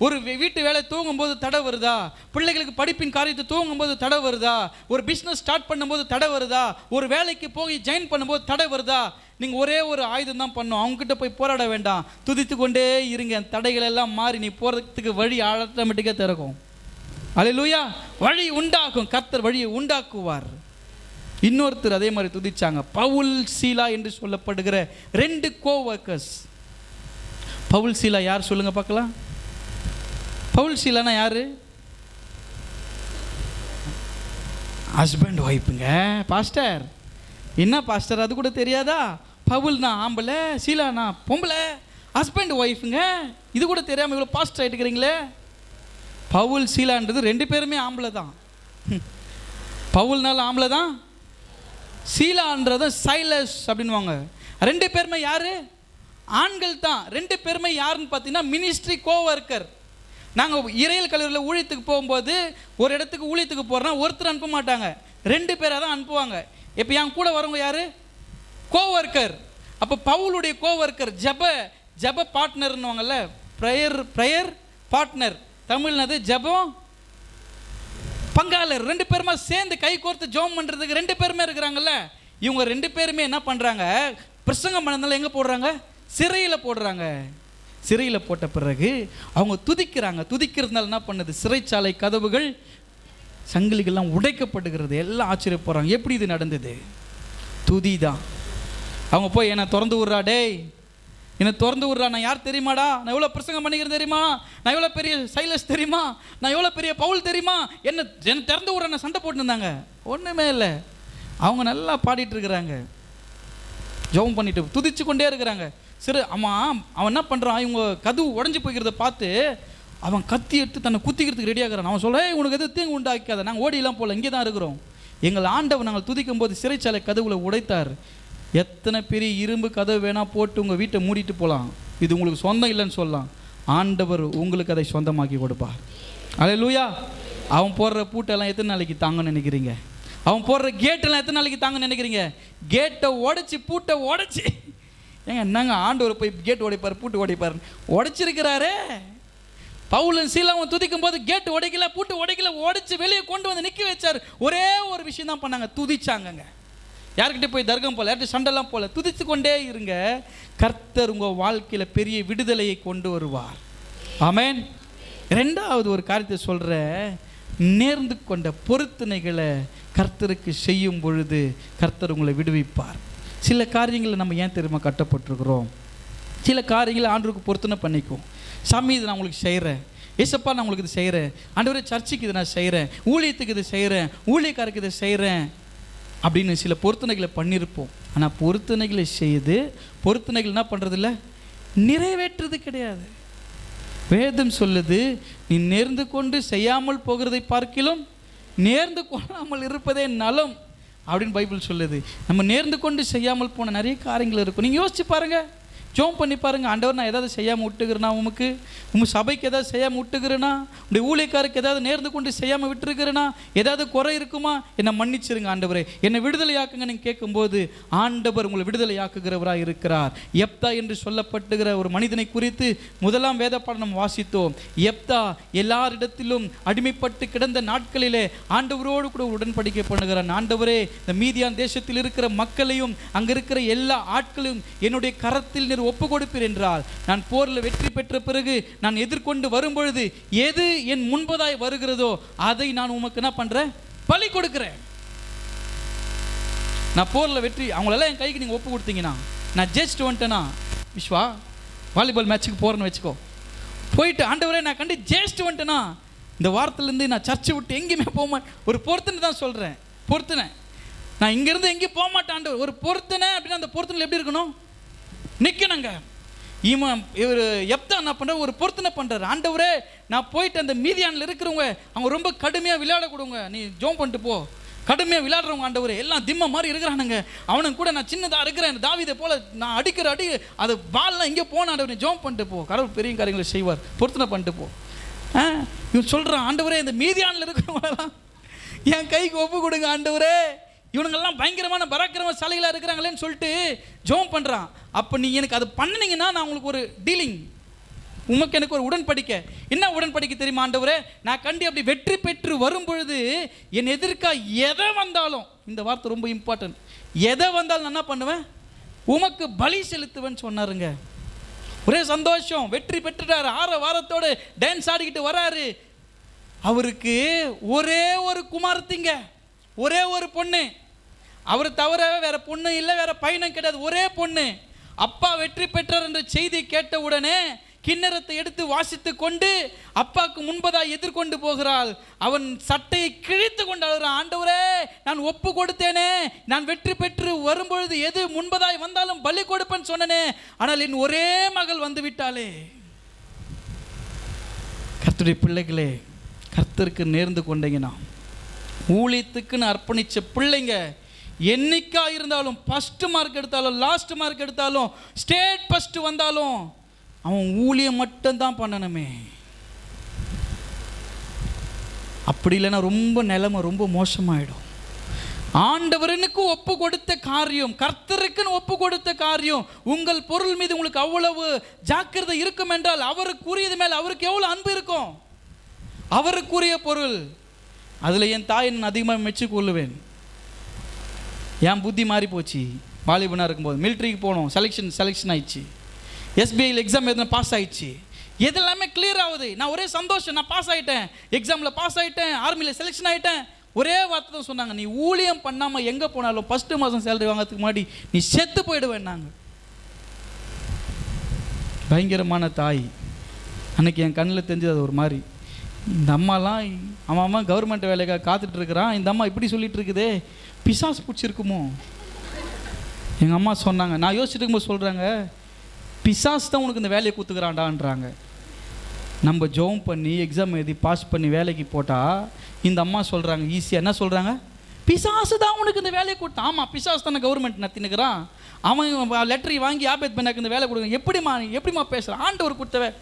ஒரு வீட்டு வேலை தூங்கும்போது தடை வருதா, பிள்ளைகளுக்கு படிப்பின் காரியத்தை தூங்கும்போது தடை வருதா, ஒரு பிஸ்னஸ் ஸ்டார்ட் பண்ணும்போது தடை வருதா, ஒரு வேலைக்கு போய் ஜாயின் பண்ணும்போது தடை வருதா, நீங்கள் ஒரே ஒரு ஆயுதம் தான் பண்ணணும், அவங்ககிட்ட போய் போராட வேண்டாம், துதித்து கொண்டே இருங்க. தடைகள் எல்லாம் மாறி நீ போகிறதுக்கு வழி ஆட்டோமேட்டிக்காக திறக்கும். அல்லேலூயா. வழி உண்டாக்கும், கர்த்தர் வழியை உண்டாக்குவார். இன்னொருத்தர் அதே மாதிரி துதிச்சாங்க, பவுல் சீலா என்று சொல்லப்படுகிற 2 கோவர்க்கர்ஸ். பவுல் சீலா யார் சொல்லுங்க பார்க்கலாம்? பவுல் சீலானா யாரு? ஹஸ்பண்ட் ஒய்ஃபுங்க. பாஸ்டர் என்ன பாஸ்டர் அது கூட தெரியாதா? பவுல்னா ஆம்பளை, சீலானா பொம்பளை, ஹஸ்பண்ட் ஒய்ஃபுங்க. இது கூட தெரியாமல் இவ்வளோ பாஸ்டர் ஆகிட்டுக்கிறீங்களே. பவுல் சீலான்றது 2 பேருமே ஆம்பளை தான். பவுல்னால ஆம்பளை தான், சீலான்றது சைலஸ் அப்படின்வாங்க. 2 பேருமே யாரு? ஆண்கள் தான். 2 பேருமே யாருன்னு பார்த்தீங்கன்னா மினிஸ்ட்ரி கோவர்க்கர். நாங்கள் இறையல் கல்லூரியில் ஊழியத்துக்கு போகும்போது ஒரு இடத்துக்கு ஊழியத்துக்கு போகிறோன்னா ஒருத்தர் அனுப்ப மாட்டாங்க, 2 பேராக தான் அனுப்புவாங்க. இப்போ என் கூட வரவங்க யார்? கோவர்க்கர். அப்போ பவுலுடைய கோவர்க்கர் ஜப பார்ட்னர்னுவாங்கல்ல, ப்ரேயர் பார்ட்னர், தமிழ்னது ஜபம் பங்காளர். 2 பேருமா சேர்ந்து கை கோர்த்து ஜெபம் பண்ணுறதுக்கு 2 பேருமே இருக்கிறாங்கல்ல. இவங்க 2 பேருமே என்ன பண்ணுறாங்க? பிரசங்கம் பண்ணதால எங்கே போடுறாங்க? சிறையில் போடுறாங்க. சிறையில் போட்ட பிறகு அவங்க துதிக்கிறாங்க. துதிக்கிறதுனால என்ன பண்ணுது? சிறைச்சாலை கதவுகள், சங்கிலிகள்லாம் உடைக்கப்படுகிறது. எல்லாம் ஆச்சரியப்படுறாங்க, எப்படி இது நடந்தது? துதி தான். அவங்க போய் என்னை திறந்து விட்றா, டேய் என்னை திறந்து விட்றா, நான் யார் தெரியுமாடா, நான் எவ்வளோ பிரசங்கம் பண்ணிக்கிறேன் தெரியுமா, நான் எவ்வளோ பெரிய சைலஸ் தெரியுமா, நான் எவ்வளோ பெரிய பவுல் தெரியுமா, என்ன திறந்து விட்ற, நான் சண்டை போட்டுருந்தாங்க. ஒன்றுமே இல்லை, அவங்க நல்லா பாடிட்டு இருக்கிறாங்க, ஜெபம் பண்ணிட்டு துதிச்சு கொண்டே இருக்கிறாங்க. சரி, அவன் என்ன பண்ணுறான்? இவங்க கதவு உடஞ்சி போய்க்கிறத பார்த்து அவன் கத்தி எடுத்து தன்னை குத்திக்கிறதுக்கு ரெடியாகிறான். அவன் சொல்ல, உனக்கு எது தீங்கு உண்டாக்காத, நாங்கள் ஓடிலாம் போகல, இங்கே தான் இருக்கிறோம். எங்கள் ஆண்டவன் நாங்கள் துதிக்கும் போது சிறைச்சாலை கதவுல உடைத்தார். எத்தனை பெரிய இரும்பு கதவு வேணால் போட்டு உங்கள் வீட்டை மூடிட்டு போகலாம், இது உங்களுக்கு சொந்தம் இல்லைன்னு சொல்லலாம். ஆண்டவர் உங்களுக்கு அதை சொந்தமாக்கி கொடுப்பார். அல்லேலூயா. அவன் போடுற பூட்டெல்லாம் எத்தனை நாளைக்கு தாங்கன்னு நினைக்கிறீங்க? அவன் போடுற கேட்டெல்லாம் எத்தனை நாளைக்கு தாங்கன்னு நினைக்கிறீங்க? கேட்டை உடைச்சி பூட்டை உடைச்சி, ஏங்க என்னங்க ஆண்டவர் போய் கேட்டு உடைப்பார் பூட்டு உடைப்பார்? உடைச்சிருக்கிறாரே. பவுலும் சீலாவும் துதிக்கும் போது கேட்டு உடைக்கல, பூட்டு உடைக்கல, உடைச்சு வெளியே கொண்டு வந்து நிற்க வச்சார். ஒரே ஒரு விஷயம் தான் பண்ணாங்க, துதிச்சாங்கங்க. யார்கிட்ட போய் தர்க்கம் போல, யார்கிட்ட சண்டைலாம் போல, துதித்து கொண்டே இருங்க. கர்த்தர் உங்கள் வாழ்க்கையில் பெரிய விடுதலையை கொண்டு வருவார். ஆமென். 2வது ஒரு காரியத்தை சொல்கிற, நேர்ந்து கொண்ட பொருத்தனைகளை கர்த்தருக்கு செய்யும் பொழுது கர்த்தர் உங்களை விடுவிப்பார். சில காரியங்களை நம்ம ஏன் தெரியுமா கட்டப்பட்டிருக்கிறோம்? சில காரியங்களை ஆண்டவருக்கு பொருத்தனை பண்ணிக்கும். சாமி இது நான் உங்களுக்கு செய்கிறேன், ஏசப்பா நான் உங்களுக்கு இது செய்கிறேன், ஆண்டவரே சர்ச்சுக்கு இது நான் செய்கிறேன், ஊழியத்துக்கு இது செய்கிறேன், ஊழியக்காரருக்கு இதை செய்கிறேன் அப்படின்னு சில பொருத்தனைகளை பண்ணியிருப்போம். ஆனால் பொருத்தனைகளை செய்து பொருத்தனைகள் என்ன பண்ணுறதில்ல, நிறைவேற்றுறது கிடையாது. வேதம் சொல்லுது, நீ நேர்ந்து கொண்டு செய்யாமல் போகிறதை பார்க்கிலும் நேர்ந்து கொள்ளாமல் இருப்பதே நலம் அப்படின்னு பைபிள் சொல்லுது. நம்ம நேர்ந்து கொண்டு செய்யாமல் போன நிறைய காரியங்கள் இருக்கும். நீங்கள் யோசிச்சு பாருங்கள், ஜோம் பண்ணி பாருங்கள். ஆண்டவர் நான் ஏதாவது செய்யாமல் விட்டுக்கிறேன்னா, உங்கள் சபைக்கு ஏதாவது செய்யாமல் விட்டுக்கிறேன்னா, உடைய ஊழியக்காருக்கு ஏதாவது நேர்ந்து கொண்டு செய்யாமல் விட்டுருக்கிறேன்னா, ஏதாவது குறை இருக்குமா, என்னை மன்னிச்சிருங்க ஆண்டவரே, என்னை விடுதலையாக்குங்க நீங்கள் கேட்கும்போது ஆண்டவர் உங்களை விடுதலையாக்குகிறவராக இருக்கிறார். எப்தா என்று சொல்லப்பட்டுகிற ஒரு மனிதனை குறித்து 1ஆம் வேத பாடம் வாசித்தோம். எப்தா எல்லாரிடத்திலும் அடிமைப்பட்டு கிடந்த நாட்களிலே ஆண்டவரோடு கூட உடன்படிக்கை பண்ணுகிறான். ஆண்டவரே, இந்த மீதியான் தேசத்தில் இருக்கிற மக்களையும் அங்கே இருக்கிற எல்லா ஆட்களையும் என்னுடைய கரத்தில் நீர் ஒப்பு கொடுப்பீர் என்றால், நான் போரில் வெற்றி பெற்ற பிறகு நான் எதிர்கொண்டு வரும்பொழுது எது என் முன்பதாய் வருகிறதோ அதை நான் உமக்கு என்ன பண்றேன், பலி கொடுக்கிறேன். நான் போரில் வெற்றி, அவங்களெல்லாம் என் கைக்கு நீங்கள் ஒப்பு கொடுத்தீங்கன்னா, நான் ஜெயிச்சுட்டு வந்துட்டேன்னா, விஸ்வா வாலிபால் மேட்சுக்கு போகிறேன்னு வச்சுக்கோ, போயிட்டு ஆண்டவரே நான் கண்டு ஜெயிச்சுட்டு வந்துட்டேன்னா, இந்த வாரத்துலேருந்து நான் சர்ச்சை விட்டு எங்கேயுமே போக மாட்டேன். ஒரு பொருத்தனை தான் சொல்கிறேன், பொருத்தனை. நான் இங்கேருந்து எங்கேயும் போக மாட்டேன் ஆண்டவர். ஒரு பொருத்தனை அப்படின்னா அந்த பொருத்தனை எப்படி இருக்கணும், நிற்கணுங்க. இவர் எப்தா என்ன பண்ணுற, ஒரு பொருத்தனை பண்ணுறாரு. ஆண்டவரே நான் போயிட்டு அந்த மீதியானில் இருக்கிறவங்க அவங்க ரொம்ப கடுமையாக விளையாட கொடுங்க, நீ ஜோம் பண்ணிட்டு போ, கடுமையாக விளையாடுறவங்க ஆண்டவரே எல்லாம் திம்ம மாதிரி இருக்கிறானுங்க, அவனுக்கு கூட நான் சின்னதாக இருக்கிறேன், தாவீதை போல நான் அடிக்கிற அடி அது பால்லாம் இங்கே போன ஆண்டவர், நீ ஜோம் பண்ணிட்டு போ, கடவுள் பெரிய காரியங்களை செய்வார், பொருத்தனை பண்ணிட்டு போ. இவன் சொல்கிறான், ஆண்டவரே இந்த மீதியானில் இருக்கிறவங்களெல்லாம் என் கைக்கு ஒப்பு கொடுங்க ஆண்டவரே, இவனுங்கெல்லாம் பயங்கரமான பராக்கிரமசாலிகளாக இருக்கிறாங்களேன்னு சொல்லிட்டு ஜெபம் பண்ணுறான். அப்போ நீங்கள் எனக்கு அது பண்ணினீங்கன்னா நான் உங்களுக்கு ஒரு டீலிங், உமக்கு எனக்கு ஒரு உடன்படிக்கை. என்ன உடன்படிக்கை தெரியுமா ஆண்டவரே, நான் கண்டி அப்படி வெற்றி பெற்று வரும் பொழுது என் எதிர்க்கா எதை வந்தாலும், இந்த வார்த்தை ரொம்ப இம்பார்ட்டன்ட், எதை வந்தாலும் நான் என்ன பண்ணுவேன், உமக்கு பலி செலுத்துவேன்னு சொன்னாருங்க. ஒரே சந்தோஷம், வெற்றி பெற்றுட்டார், 6 வாரத்தோடு டான்ஸ் ஆடிக்கிட்டு வராரு. அவருக்கு ஒரே ஒரு குமாரத்திங்க, ஒரே ஒரு பொண்ணு, அவர் தவிர வேற பொண்ணு இல்லை, வேற பையனும் கிடையாது, ஒரே பொண்ணு. அப்பா வெற்றி பெற்றார் என்ற செய்தி கேட்ட உடனே கிண்ணறத்தை எடுத்து வாசித்து கொண்டு அப்பாவுக்கு முன்பதாக எதிர்கொண்டு போகிறாள். அவன் சட்டையை கிழித்து கொண்டு அழுகிறான், ஆண்டவரே நான் ஒப்பு கொடுத்தேனே, நான் வெற்றி பெற்று வரும்பொழுது எது முன்பதாய் வந்தாலும் பலி கொடுப்பேன்னு சொன்னனே, ஆனால் என் ஒரே மகள் வந்து விட்டாளே. கர்த்தருடைய பிள்ளைகளே, கர்த்தருக்கு நேர்ந்து கொண்டீங்கன்னா, ஊழியத்துக்குன்னு அர்ப்பணித்த பிள்ளைங்க என்னைக்கா இருந்தாலும், ஃபஸ்ட்டு மார்க் எடுத்தாலும் லாஸ்ட் மார்க் எடுத்தாலும் ஸ்டேட் ஃபஸ்ட்டு வந்தாலும் அவன் ஊழியம் மட்டும்தான் பண்ணணுமே. அப்படி இல்லைன்னா ரொம்ப நிலைமை ரொம்ப மோசமாயிடும். ஆண்டவரனுக்கு ஒப்பு கொடுத்த காரியம், கர்த்தருக்குன்னு ஒப்பு கொடுத்த காரியம், உங்கள் பொருள் மீது உங்களுக்கு அவ்வளவு ஜாக்கிரதை இருக்கும் என்றால் அவருக்குரியது மேலே அவருக்கு எவ்வளோ அன்பு இருக்கும். அவருக்குரிய பொருள், அதில் என் தாயை நான் அதிகமாக மெச்சுக்கொள்ளுவேன். என் புத்தி மாறி போச்சு. வாலிபனாக இருக்கும்போது மிலிட்ரிக்கு போனோம், செலெக்ஷன் ஆயிடுச்சு. எஸ்பிஐயில் எக்ஸாம் எதுனா பாஸ் ஆயிடுச்சு. எதெல்லாமே கிளியர் ஆகுது. நான் ஒரே சந்தோஷம், நான் பாஸ் ஆகிட்டேன், எக்ஸாமில் பாஸ் ஆகிட்டேன், ஆர்மியில் செலெக்ஷன் ஆகிட்டேன். ஒரே வார்த்தை தான் சொன்னாங்க, நீ ஊழியம் பண்ணாமல் எங்கே போனாலும் ஃபஸ்ட்டு மாதம் சேலரி வாங்கிறதுக்கு முன்னாடி நீ செத்து போயிடுவேன். நாங்கள் பயங்கரமான தாய். அன்றைக்கி என் கண்ணில் தெரிஞ்சது அது ஒரு மாதிரி. இந்த அம்மாலாம் அம்மா கவர்மெண்ட் வேலைக்காக காத்துட்ருக்குறான், இந்த அம்மா இப்படி சொல்லிட்டு இருக்குதே, பிசாசு பிடிச்சிருக்குமோ. எங்கள் அம்மா சொன்னாங்க, நான் யோசிச்சுட்டு இருக்கும்போது சொல்கிறாங்க, பிசாசு தான் உனக்கு இந்த வேலையை கொடுத்துக்கிறான்டான்றாங்க. நம்ம ஜோம் பண்ணி எக்ஸாம் எழுதி பாஸ் பண்ணி வேலைக்கு போட்டால் இந்த அம்மா சொல்கிறாங்க ஈஸியாக என்ன சொல்கிறாங்க, பிசாசு தான் உனக்கு இந்த வேலையை கொடுத்தான். ஆமாம், பிசாசு தானே கவர்மெண்ட் நத்தினுக்கிறான், அவன் லெட்டரி வாங்கி ஆபேத் பண்ணாக்கு இந்த வேலை கொடுங்க. எப்படிமா பேசுகிறான்? ஆண்டவர் கொடுத்தவ,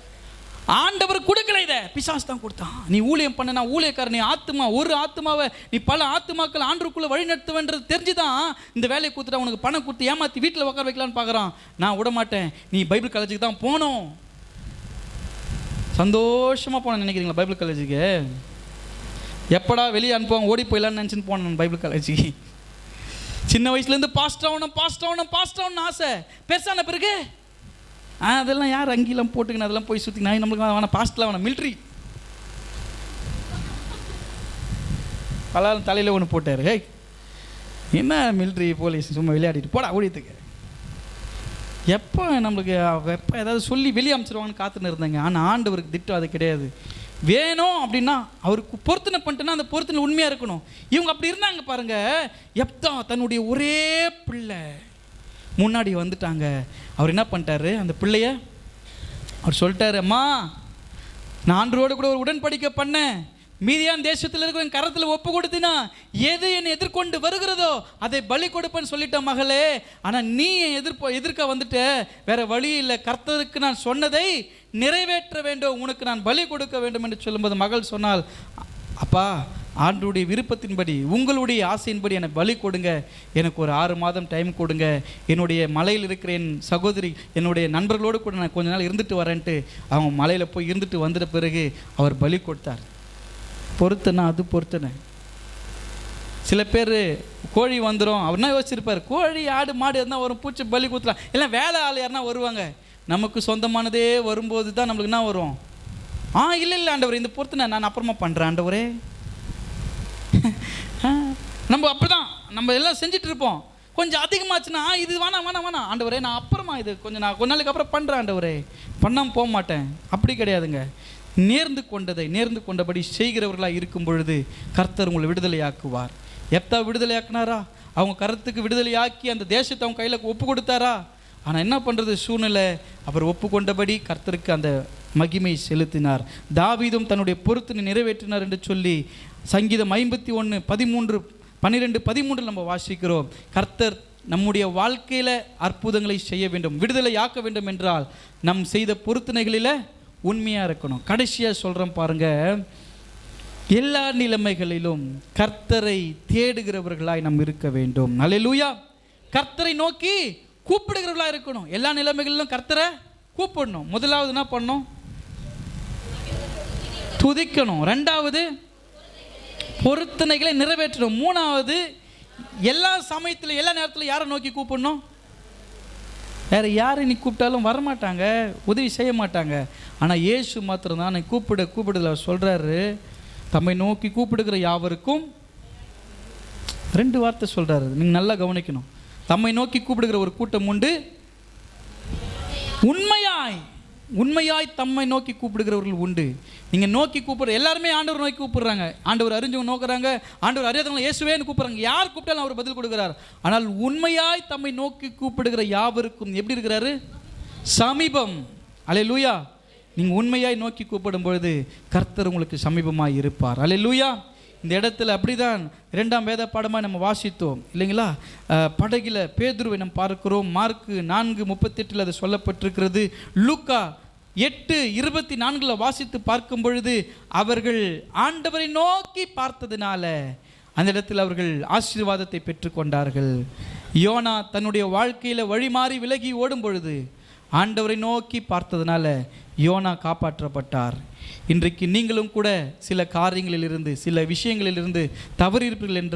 ஆண்டவர் கொடுக்கல, இதை பிசாசு தான் கொடுத்தான். நீ ஊழியம் பண்ணனா ஊழியக்காரன், நீ ஆத்மா, ஒரு ஆத்மாவை நீ பல ஆத்மாக்கள் ஆண்டவருக்குள்ளே வழி நடத்துவேன்றது தெரிஞ்சுதான் இந்த வேலையை கொடுத்துட்டா உனக்கு பணம் கொடுத்து ஏமாற்றி வீட்டில் உட்கார வைக்கலான்னு பார்க்குறான். நான் விட மாட்டேன், நீ பைபிள் காலேஜுக்கு தான் போகணும். சந்தோஷமாக போனேன் நினைக்கிறீங்களா பைபிள் காலேஜுக்கு? எப்படா வெளியே அனுப்புவாங்க ஓடி போயிடலான்னு நினச்சின்னு போனேன் நான் பைபிள் காலேஜுக்கு. சின்ன வயசுலேருந்து பாஸ்ட் ஆகணும் ஆசை. பெருசான பிறகு அதெல்லாம் யார் அங்கெல்லாம் போட்டுக்கின்னு அதெல்லாம் போய் சுற்றி நான் நம்மளுக்கு வேணாம், பாஸ்ட்லாம் வேணாம், மிலிட்ரி பல தலையில் ஒன்று போட்டார். ஹே என்ன மிலிட்ரி போலீஸ் சும்மா விளையாடிட்டு போடா ஓடியத்துக்கு. எப்போ நம்மளுக்கு எப்போ ஏதாவது சொல்லி வெளியே அமைச்சிருவாங்கன்னு காத்துன்னு இருந்தாங்க. ஆனால் ஆண்டவருக்கு திட்டம் அது கிடையாது. வேணும் அப்படின்னா அவருக்கு பொருத்தனை பண்ணிட்டுனா அந்த பொருத்தனை உண்மையாக இருக்கணும். இவங்க அப்படி இருந்தாங்க பாருங்கள். எப்தா தன்னுடைய ஒரே பிள்ளை முன்னாடி வந்துட்டாங்க. அவர் என்ன பண்ணிட்டாரு, அந்த பிள்ளைய அவர் சொல்லிட்டாரு, அம்மா நான் ஆண்டவரோடு கூட ஒரு உடன்படிக்கை பண்ணேன், மீதியான் தேசத்தில் இருக்கிற என் கரத்தில் ஒப்பு கொடுத்தினா எது என்னை எதிர்கொண்டு வருகிறதோ அதை பலி கொடுப்பேன்னு சொல்லிட்ட மகளே. ஆனால் நீ எதிர்க்க வந்துட்ட, வேற வழி இல்லை, கர்த்தருக்கு நான் சொன்னதை நிறைவேற்ற வேண்டும், உனக்கு நான் பலி கொடுக்க வேண்டும் என்று சொல்லும்போது மகள் சொன்னால், அப்பா ஆண்டவருடைய விருப்பத்தின்படி உங்களுடைய ஆசையின்படி எனக்கு பலி கொடுங்க, எனக்கு ஒரு 6 மாதம் டைம் கொடுங்க, என்னுடைய மலையில் இருக்கிற என் சகோதரி என்னுடைய நண்பர்களோடு கூட நான் கொஞ்ச நாள் இருந்துட்டு வரேன்ட்டு அவங்க மலையில் போய் இருந்துட்டு வந்துட்ட பிறகு அவர் பலி கொடுத்தார். பொறுத்தனை அது பொறுத்தனை. சில பேர் கோழி வந்துடும், அவர்னா யோசிச்சிருப்பார், கோழி ஆடு மாடு இருந்தால் வரும், பூச்சி பலி கொடுத்துலாம், இல்லை வேலை ஆள் யாருன்னா வருவாங்க. நமக்கு சொந்தமானதே வரும்போது தான் நம்மளுக்கு என்ன வரும், இல்லை ஆண்டவர் இந்த பொறுத்தனை நான் அப்புறமா பண்ணுறேன் ஆண்டவரே. நம்ம அப்படிதான் நம்ம எல்லாம் செஞ்சுட்டு இருப்போம். கொஞ்சம் அதிகமாச்சுன்னா இது வேணாம் ஆண்டவரே, நான் அப்புறமா இது கொஞ்சம் நாளைக்கு அப்புறம் பண்ணுறேன் ஆண்டவரே, பண்ணாமல் போக மாட்டேன். அப்படி கிடையாதுங்க. நேர்ந்து கொண்டபடி செய்கிறவர்களாக இருக்கும் பொழுது கர்த்தர் உங்களை விடுதலையாக்குவார். எப்தா விடுதலையாக்குனாரா? அவங்க கருத்துக்கு விடுதலையாக்கி அந்த தேசத்தை அவங்க கையில் ஒப்பு கொடுத்தாரா? ஆனால் என்ன பண்ணுறது, சூழ்நிலை. அவர் ஒப்பு கொண்டபடி கர்த்தருக்கு அந்த மகிமை செலுத்தினார். தாவீதும் தன்னுடைய பொறுத்தினை நிறைவேற்றினார் என்று சொல்லி சங்கீதம் 51 13 12 13 நம்ம வாசிக்கிறோம். கர்த்தர் நம்முடைய வாழ்க்கையில் அற்புதங்களை செய்ய வேண்டும், விடுதலையாக்க வேண்டும் என்றால் நம் செய்த பொறுத்தினைகளில் உண்மையாக இருக்கணும். கடைசியாக சொல்கிறேன் பாருங்கள், எல்லா நிலைமைகளிலும் கர்த்தரை தேடுகிறவர்களாய் நாம் இருக்க வேண்டும். அல்லேலூயா. கர்த்தரை நோக்கி கூப்பிடுகிறவர்களாக இருக்கணும். எல்லா நிலைமைகளிலும் கர்த்தரை கூப்பிடணும். முதலாவது என்ன பண்ணணும், துதிக்கணும். ரெண்டாவது பொருத்தனைகளை நிறைவேற்றணும். மூணாவது எல்லா சமயத்தில் எல்லா நேரத்தில் யாரை நோக்கி கூப்பிடணும், வேறு யார் நீ கூப்பிட்டாலும் வரமாட்டாங்க, உதவி செய்ய மாட்டாங்க. ஆனால் இயேசு மாத்திரம்தான் கூப்பிடுதல சொல்கிறாரு, தம்மை நோக்கி கூப்பிடுகிற யாவருக்கும் 2 வார்த்தை சொல்கிறாரு. நீங்கள் நல்லா கவனிக்கணும். தம்மை நோக்கி கூப்பிடுகிற ஒரு கூட்டம் உண்டு, உண்மையாய் தம்மை நோக்கி கூப்பிடுகிறவர்கள் உண்டு. நீங்கள் நோக்கி கூப்பிடுற எல்லாருமே ஆண்டவர் நோக்கி கூப்பிடுறாங்க. ஆண்டவர் அறிஞ்சவங்க நோக்குறாங்க, ஆண்டவர் அறியாதவங்க இயேசுவேன்னு கூப்பிட்றாங்க. யார் கூப்பிட்டாலும் அவர் பதில் கொடுக்குறார். ஆனால் உண்மையாய் தம்மை நோக்கி கூப்பிடுகிற யாவருக்கும் எப்படி இருக்கிறாரு, சமீபம். அல்லேலூயா. நீங்கள் உண்மையாய் நோக்கி கூப்பிடும் பொழுது கர்த்தர் உங்களுக்கு சமீபமாக இருப்பார். அல்லேலூயா. இந்த இடத்துல அப்படிதான் 2ஆம் வேத பாடமாக நம்ம வாசித்தோம் இல்லைங்களா? படகில் பேதுருவை நம்ம பார்க்கிறோம். மார்க்கு 4:38 அது சொல்லப்பட்டிருக்கிறது. லூக்கா 8:24 வாசித்து பார்க்கும் பொழுது அவர்கள் ஆண்டவரை நோக்கி பார்த்ததினால அந்த இடத்தில் அவர்கள் ஆசீர்வாதத்தை பெற்றுக்கொண்டார்கள். யோனா தன்னுடைய வாழ்க்கையில் வழிமாறி விலகி ஓடும் பொழுது ஆண்டவரை நோக்கி பார்த்ததுனால யோனா காப்பாற்றப்பட்டார். இன்றைக்கு நீங்களும் கூட சில காரியங்களிலிருந்து சில விஷயங்களிலிருந்து தவறியிருப்பீர்கள் என்றால்